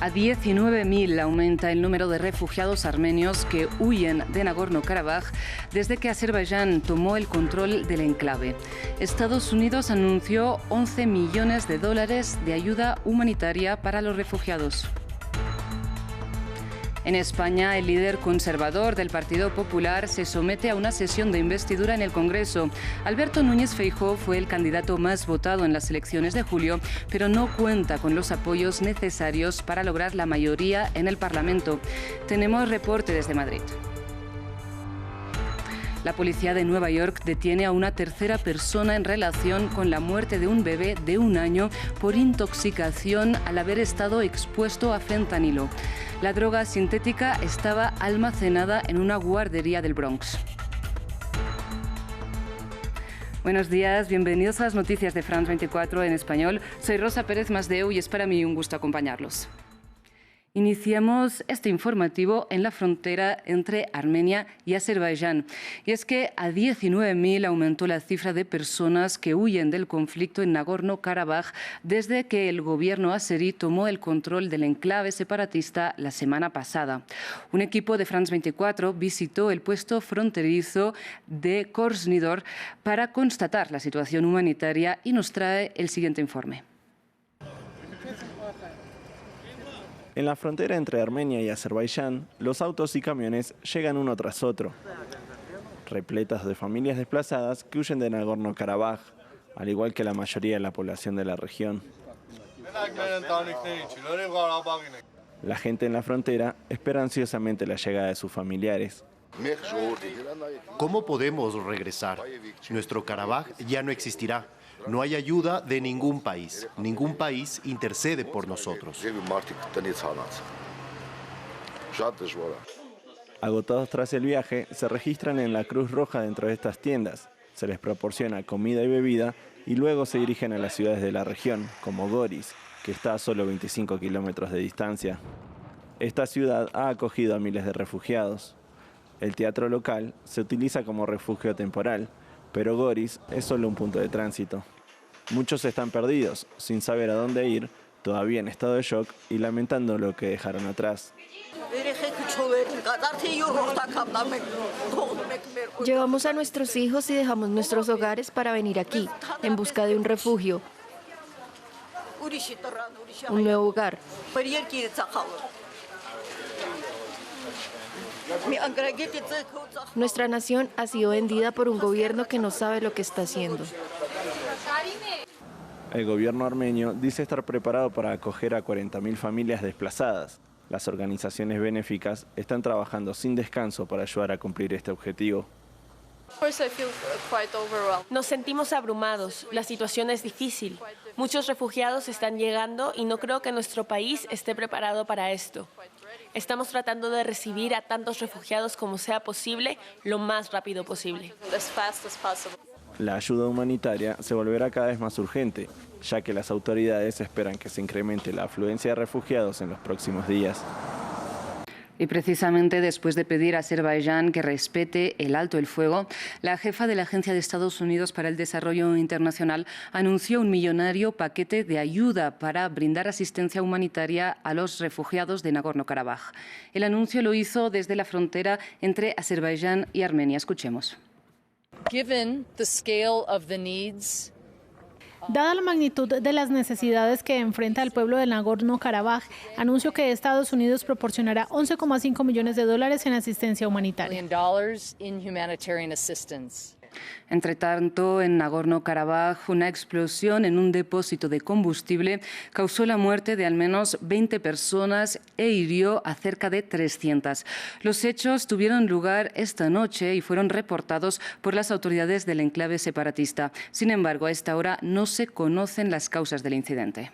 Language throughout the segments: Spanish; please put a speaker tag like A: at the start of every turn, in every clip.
A: A 19.000 aumenta el número de refugiados armenios que huyen de Nagorno-Karabaj desde que Azerbaiyán tomó el control del enclave. Estados Unidos anunció 11 millones de dólares de ayuda humanitaria para los refugiados. En España, el líder conservador del Partido Popular se somete a una sesión de investidura en el Congreso. Alberto Núñez Feijóo fue el candidato más votado en las elecciones de julio, pero no cuenta con los apoyos necesarios para lograr la mayoría en el Parlamento. Tenemos reporte desde Madrid. La policía de Nueva York detiene a una tercera persona en relación con la muerte de un bebé de 1 año por intoxicación al haber estado expuesto a fentanilo. La droga sintética estaba almacenada en una guardería del Bronx. Buenos días, bienvenidos a las noticias de France 24 en español. Soy Rosa Pérez Masdeu y es para mí un gusto acompañarlos. Iniciamos este informativo en la frontera entre Armenia y Azerbaiyán. Y es que a 19.000 aumentó la cifra de personas que huyen del conflicto en Nagorno-Karabaj desde que el gobierno azerí tomó el control del enclave separatista la semana pasada. Un equipo de France 24 visitó el puesto fronterizo de Korsnidor para constatar la situación humanitaria y nos trae el siguiente informe.
B: En la frontera entre Armenia y Azerbaiyán, los autos y camiones llegan uno tras otro, repletas de familias desplazadas que huyen de Nagorno-Karabaj, al igual que la mayoría de la población de la región. La gente en la frontera espera ansiosamente la llegada de sus familiares.
C: ¿Cómo podemos regresar? Nuestro Karabaj ya no existirá. No hay ayuda de ningún país. Ningún país intercede por nosotros.
B: Agotados tras el viaje, se registran en la Cruz Roja dentro de estas tiendas. Se les proporciona comida y bebida y luego se dirigen a las ciudades de la región, como Goris, que está a solo 25 kilómetros de distancia. Esta ciudad ha acogido a miles de refugiados. El teatro local se utiliza como refugio temporal, pero Goris es solo un punto de tránsito. Muchos están perdidos, sin saber a dónde ir, todavía en estado de shock y lamentando lo que dejaron atrás.
D: Llevamos a nuestros hijos y dejamos nuestros hogares para venir aquí, en busca de un refugio, un nuevo hogar. Nuestra nación ha sido vendida por un gobierno que no sabe lo que está haciendo.
B: El gobierno armenio dice estar preparado para acoger a 40.000 familias desplazadas. Las organizaciones benéficas están trabajando sin descanso para ayudar a cumplir este objetivo.
E: Nos sentimos abrumados, la situación es difícil. Muchos refugiados están llegando y no creo que nuestro país esté preparado para esto. Estamos tratando de recibir a tantos refugiados como sea posible, lo más rápido posible.
B: La ayuda humanitaria se volverá cada vez más urgente, ya que las autoridades esperan que se incremente la afluencia de refugiados en los próximos días.
A: Y precisamente después de pedir a Azerbaiyán que respete el alto el fuego, la jefa de la Agencia de Estados Unidos para el Desarrollo Internacional anunció un millonario paquete de ayuda para brindar asistencia humanitaria a los refugiados de Nagorno-Karabaj. El anuncio lo hizo desde la frontera entre Azerbaiyán y Armenia. Escuchemos.
F: Dada la magnitud de las necesidades que enfrenta el pueblo de Nagorno-Karabaj, anuncio que Estados Unidos proporcionará 11,5 millones de dólares en asistencia humanitaria.
A: Entre tanto, en Nagorno-Karabaj, una explosión en un depósito de combustible causó la muerte de al menos 20 personas e hirió a cerca de 300. Los hechos tuvieron lugar esta noche y fueron reportados por las autoridades del enclave separatista. Sin embargo, a esta hora no se conocen las causas del incidente.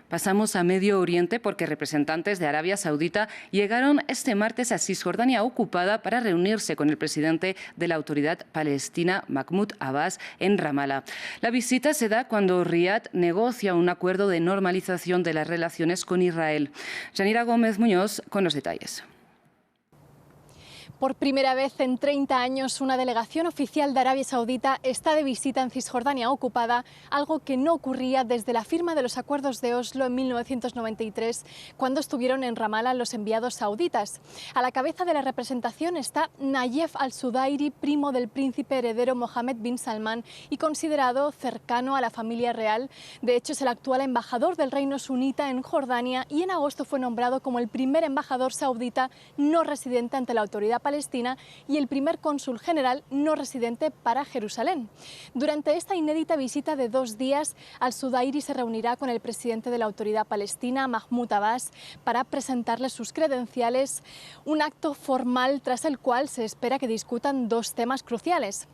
A: Pasamos a Medio Oriente porque representantes de Arabia Saudita llegaron este martes a Cisjordania ocupada para reunirse con el presidente de la Autoridad Palestina, Mahmoud Abbas, en Ramallah. La visita se da cuando Riad negocia un acuerdo de normalización de las relaciones con Israel. Yanira Gómez Muñoz con los detalles.
G: Por primera vez en 30 años, una delegación oficial de Arabia Saudita está de visita en Cisjordania ocupada, algo que no ocurría desde la firma de los acuerdos de Oslo en 1993, cuando estuvieron en Ramallah los enviados sauditas. A la cabeza de la representación está Nayef al-Sudairi, primo del príncipe heredero Mohammed bin Salman y considerado cercano a la familia real. De hecho, es el actual embajador del reino sunita en Jordania y en agosto fue nombrado como el primer embajador saudita no residente ante la autoridad palestina y el primer cónsul general no residente para Jerusalén. Durante esta inédita visita de 2 días, al-Sudairi se reunirá con el presidente de la autoridad palestina, Mahmoud Abbas, para presentarle sus credenciales, un acto formal tras el cual se espera que discutan 2 temas cruciales.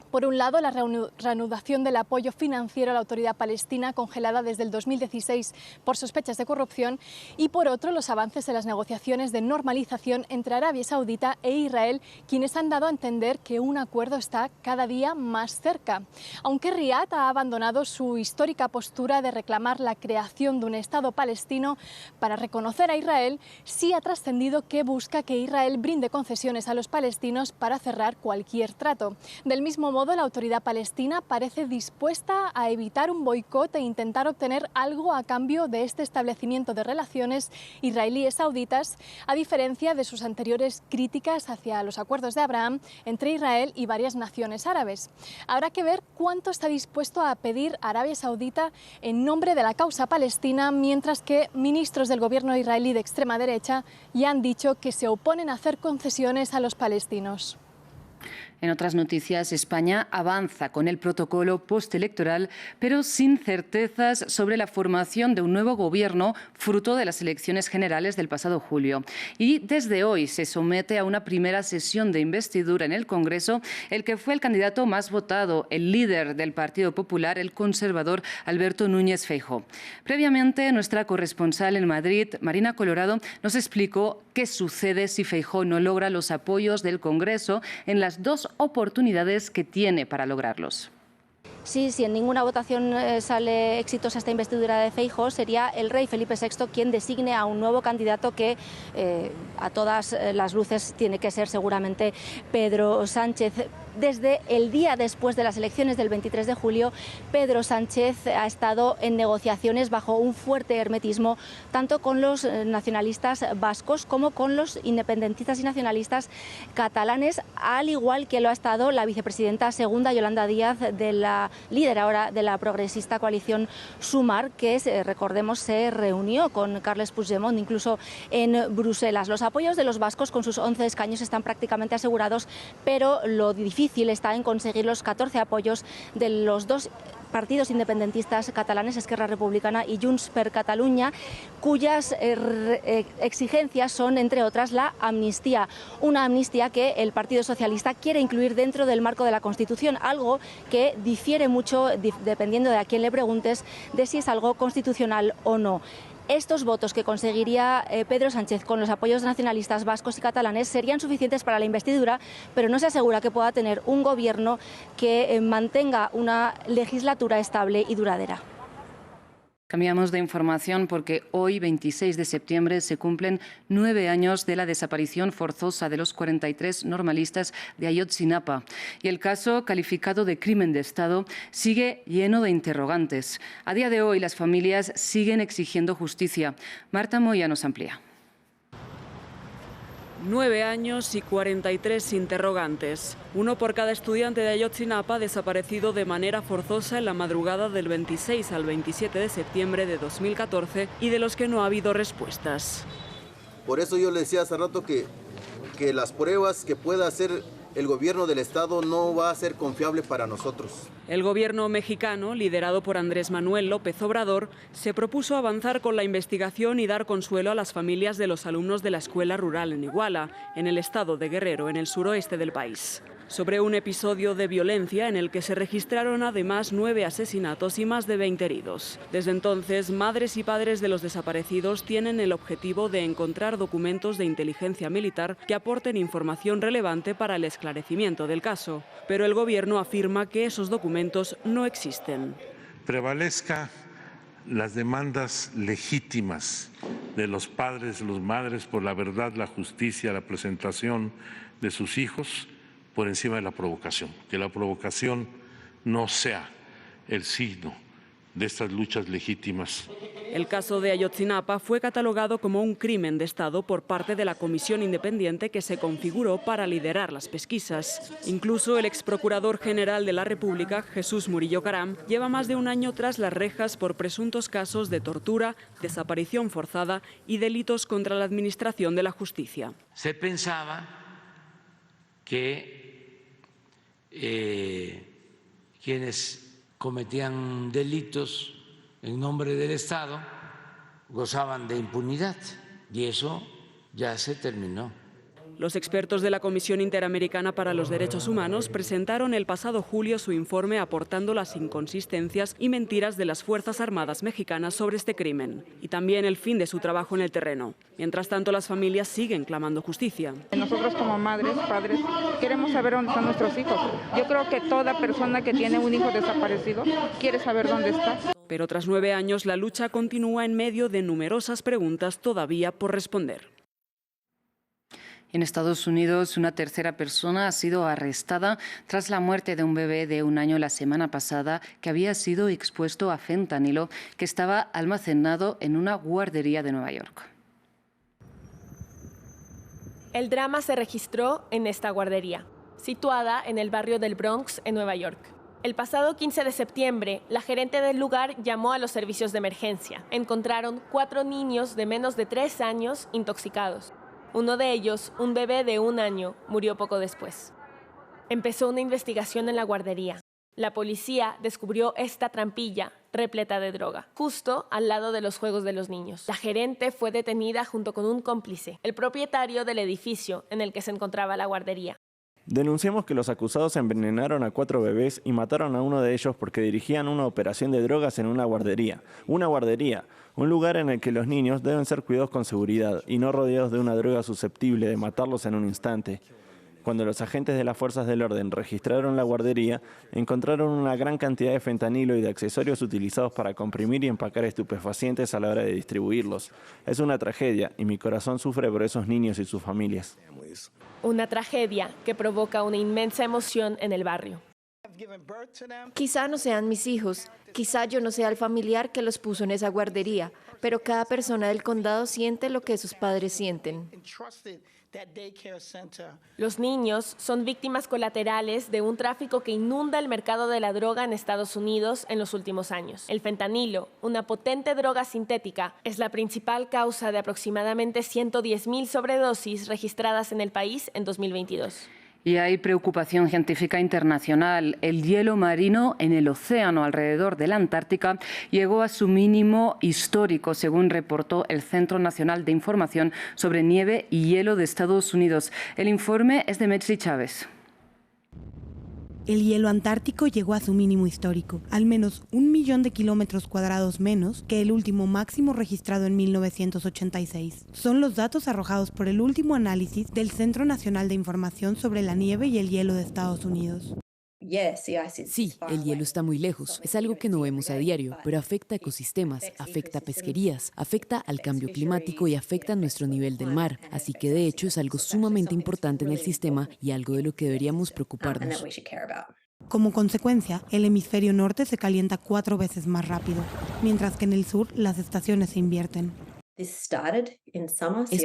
G: Por un lado, la reanudación del apoyo financiero a la autoridad palestina, congelada desde el 2016 por sospechas de corrupción, y por otro, los avances en las negociaciones de normalización entre Arabia Saudita e Israel, quienes han dado a entender que un acuerdo está cada día más cerca. Aunque Riad ha abandonado su histórica postura de reclamar la creación de un Estado palestino para reconocer a Israel, sí ha trascendido que busca que Israel brinde concesiones a los palestinos para cerrar cualquier trato. Del mismo modo, la autoridad palestina parece dispuesta a evitar un boicot e intentar obtener algo a cambio de este establecimiento de relaciones israelíes sauditas, a diferencia de sus anteriores críticas hacia los acuerdos de Abraham entre Israel y varias naciones árabes. Habrá que ver cuánto está dispuesto a pedir Arabia Saudita en nombre de la causa palestina, mientras que ministros del gobierno israelí de extrema derecha ya han dicho que se oponen a hacer concesiones a los palestinos.
A: En otras noticias, España avanza con el protocolo postelectoral, pero sin certezas sobre la formación de un nuevo gobierno fruto de las elecciones generales del pasado julio. Y desde hoy se somete a una primera sesión de investidura en el Congreso el que fue el candidato más votado, el líder del Partido Popular, el conservador Alberto Núñez Feijóo. Previamente, nuestra corresponsal en Madrid, Marina Colorado, nos explicó qué sucede si Feijóo no logra los apoyos del Congreso en las 2 oportunidades que tiene para lograrlos.
H: Sí, si en ninguna votación sale exitosa esta investidura de Feijóo, sería el rey Felipe VI quien designe a un nuevo candidato que a todas las luces tiene que ser seguramente Pedro Sánchez. Desde el día después de las elecciones del 23 de julio, Pedro Sánchez ha estado en negociaciones bajo un fuerte hermetismo, tanto con los nacionalistas vascos como con los independentistas y nacionalistas catalanes, al igual que lo ha estado la vicepresidenta segunda, Yolanda Díaz, de la líder ahora de la progresista coalición Sumar, que recordemos se reunió con Carles Puigdemont incluso en Bruselas. Los apoyos de los vascos con sus 11 escaños están prácticamente asegurados, pero lo difícil está en conseguir los 14 apoyos de los 2 partidos independentistas catalanes, Esquerra Republicana y Junts per Catalunya, cuyas exigencias son, entre otras, la amnistía. Una amnistía que el Partido Socialista quiere incluir dentro del marco de la Constitución, algo que difiere mucho, dependiendo de a quién le preguntes, de si es algo constitucional o no. Estos votos que conseguiría Pedro Sánchez con los apoyos nacionalistas vascos y catalanes serían suficientes para la investidura, pero no se asegura que pueda tener un gobierno que mantenga una legislatura estable y duradera.
A: Cambiamos de información porque hoy, 26 de septiembre, se cumplen 9 años de la desaparición forzosa de los 43 normalistas de Ayotzinapa. Y el caso, calificado de crimen de Estado, sigue lleno de interrogantes. A día de hoy, las familias siguen exigiendo justicia. Marta Moya nos amplía.
I: 9 años y 43 interrogantes. Uno por cada estudiante de Ayotzinapa desaparecido de manera forzosa en la madrugada del 26 al 27 de septiembre de 2014 y de los que no ha habido respuestas.
J: Por eso yo le decía hace rato que las pruebas que pueda hacer el gobierno del Estado no va a ser confiable para nosotros.
I: El gobierno mexicano, liderado por Andrés Manuel López Obrador, se propuso avanzar con la investigación y dar consuelo a las familias de los alumnos de la escuela rural en Iguala, en el estado de Guerrero, en el suroeste del país. Sobre un episodio de violencia en el que se registraron además 9 asesinatos y más de 20 heridos. Desde entonces, madres y padres de los desaparecidos tienen el objetivo de encontrar documentos de inteligencia militar que aporten información relevante para el esclarecimiento del caso. Pero el gobierno afirma que esos documentos no existen.
K: Prevalezca las demandas legítimas de los padres, las madres por la verdad, la justicia, la presentación de sus hijos por encima de la provocación, que la provocación no sea el signo de estas luchas legítimas.
I: El caso de Ayotzinapa fue catalogado como un crimen de Estado por parte de la comisión independiente que se configuró para liderar las pesquisas. Incluso el exprocurador general de la República, Jesús Murillo Caram, lleva más de un año tras las rejas por presuntos casos de tortura, desaparición forzada y delitos contra la administración de la justicia.
L: Se pensaba que quienes cometían delitos en nombre del Estado gozaban de impunidad y eso ya se terminó.
I: Los expertos de la Comisión Interamericana para los Derechos Humanos presentaron el pasado julio su informe aportando las inconsistencias y mentiras de las Fuerzas Armadas mexicanas sobre este crimen y también el fin de su trabajo en el terreno. Mientras tanto, las familias siguen clamando justicia.
M: Nosotros como madres, padres, queremos saber dónde están nuestros hijos. Yo creo que toda persona que tiene un hijo desaparecido quiere saber dónde está.
I: Pero tras 9 años, la lucha continúa en medio de numerosas preguntas todavía por responder.
A: En Estados Unidos, una tercera persona ha sido arrestada tras la muerte de un bebé de 1 año la semana pasada que había sido expuesto a fentanilo que estaba almacenado en una guardería de Nueva York.
E: El drama se registró en esta guardería, situada en el barrio del Bronx, en Nueva York. El pasado 15 de septiembre, la gerente del lugar llamó a los servicios de emergencia. Encontraron 4 niños de menos de 3 años intoxicados. Uno de ellos, un bebé de 1 año, murió poco después. Empezó una investigación en la guardería. La policía descubrió esta trampilla repleta de droga, justo al lado de los juegos de los niños. La gerente fue detenida junto con un cómplice, el propietario del edificio en el que se encontraba la guardería.
B: Denunciamos que los acusados envenenaron a 4 bebés y mataron a uno de ellos porque dirigían una operación de drogas en una guardería. Una guardería, un lugar en el que los niños deben ser cuidados con seguridad y no rodeados de una droga susceptible de matarlos en un instante. Cuando los agentes de las fuerzas del orden registraron la guardería, encontraron una gran cantidad de fentanilo y de accesorios utilizados para comprimir y empacar estupefacientes a la hora de distribuirlos. Es una tragedia y mi corazón sufre por esos niños y sus familias.
E: Una tragedia que provoca una inmensa emoción en el barrio.
D: Quizá no sean mis hijos, quizá yo no sea el familiar que los puso en esa guardería, pero cada persona del condado siente lo que sus padres sienten.
E: Los niños son víctimas colaterales de un tráfico que inunda el mercado de la droga en Estados Unidos en los últimos años. El fentanilo, una potente droga sintética, es la principal causa de aproximadamente 110,000 sobredosis registradas en el país en 2022.
A: Y hay preocupación científica internacional. El hielo marino en el océano alrededor de la Antártica llegó a su mínimo histórico, según reportó el Centro Nacional de Información sobre Nieve y Hielo de Estados Unidos. El informe es de Metri Chávez.
N: El hielo antártico llegó a su mínimo histórico, al menos 1 millón de kilómetros cuadrados menos que el último máximo registrado en 1986. Son los datos arrojados por el último análisis del Centro Nacional de Información sobre la Nieve y el Hielo de Estados Unidos.
O: Sí, el hielo está muy lejos. Es algo que no vemos a diario, pero afecta a ecosistemas, afecta a pesquerías, afecta al cambio climático y afecta a nuestro nivel del mar. Así que de hecho es algo sumamente importante en el sistema y algo de lo que deberíamos preocuparnos.
N: Como consecuencia, el hemisferio norte se calienta 4 veces más rápido, mientras que en el sur las estaciones se invierten.
O: Esto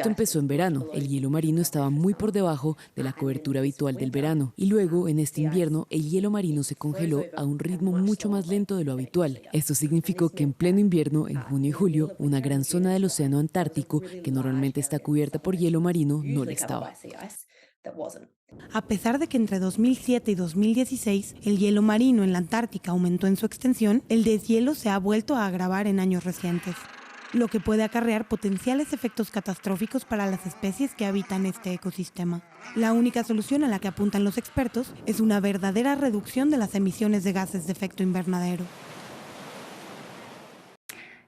O: empezó en verano. El hielo marino estaba muy por debajo de la cobertura habitual del verano. Y luego, en este invierno, el hielo marino se congeló a un ritmo mucho más lento de lo habitual. Esto significó que en pleno invierno, en junio y julio, una gran zona del océano Antártico, que normalmente está cubierta por hielo marino, no lo estaba.
N: A pesar de que entre 2007 y 2016 el hielo marino en la Antártica aumentó en su extensión, el deshielo se ha vuelto a agravar en años recientes, lo que puede acarrear potenciales efectos catastróficos para las especies que habitan este ecosistema. La única solución a la que apuntan los expertos es una verdadera reducción de las emisiones de gases de efecto invernadero.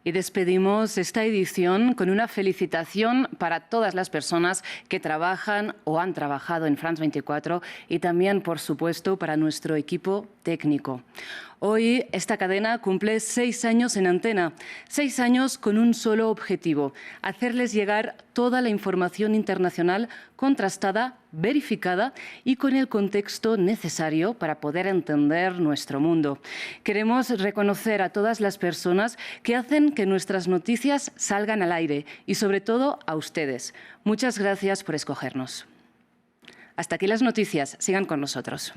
A: Y despedimos esta edición con una felicitación para todas las personas que trabajan o han trabajado en France 24 y también, por supuesto, para nuestro equipo técnico. Hoy esta cadena cumple 6 años en antena, 6 años con un solo objetivo: hacerles llegar toda la información internacional contrastada, verificada y con el contexto necesario para poder entender nuestro mundo. Queremos reconocer a todas las personas que hacen que nuestras noticias salgan al aire y sobre todo a ustedes. Muchas gracias por escogernos. Hasta aquí las noticias. Sigan con nosotros.